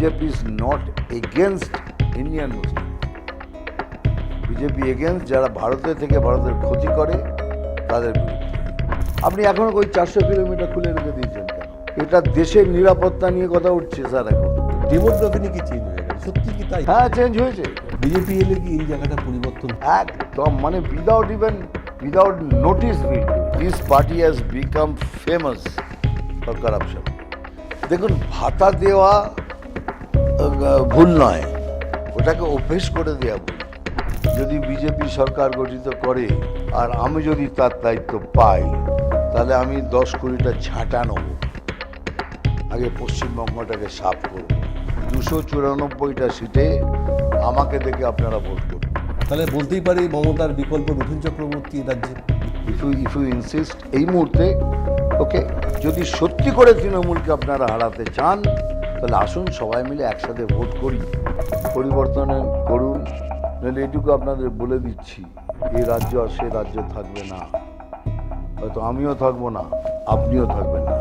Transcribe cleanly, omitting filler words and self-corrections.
BJP is not against Indian Muslim. BJP against যারা ভারতের থেকে ভারতের ক্ষতি করে তাদের বিরুদ্ধে। আপনি এখনো ওই 400 কিলোমিটার খুলে রেখে দিয়েছেন কেন? এটা দেশের নিরাপত্তা নিয়ে কথা উঠছে স্যার এখন। ডেমোগ্রাফি নাকি চেঞ্জ হয়ে গেছে, সত্যি কি তাই? হ্যাঁ, চেঞ্জ হয়েছে। বিজেপি এলে কি এই জায়গাটা পরিবর্তন? একদম, মানে without notice this party has become famous for corruption. দেখুন, ভাতা দেওয়া ভুল নয়, ওটাকে অভ্যেস করে দেওয়া ভুল। যদি বিজেপি সরকার গঠিত করে আর আমি যদি তার দায়িত্ব পাই, তাহলে আমি 10-20টা ঝাঁটা নেব, আগে পশ্চিমবঙ্গটাকে সাফ করব। 294টা সিটে আমাকে দেখে আপনারা ভোট করুন। তাহলে বলতেই পারি মমতার বিকল্প মিঠুন চক্রবর্তী রাজ্যে। ইফ ইউ ইনসিস্ট এই মুহূর্তে, ওকে, যদি সত্যি করে তৃণমূলকে আপনারা হারাতে চান, তাহলে আসুন সবাই মিলে একসাথে ভোট করি, পরিবর্তন করুন। নাহলে এটুকু আপনাদের বলে দিচ্ছি, এই রাজ্য আর সে রাজ্য থাকবে না। হয়তো আমিও থাকবো না, আপনিও থাকবেন না।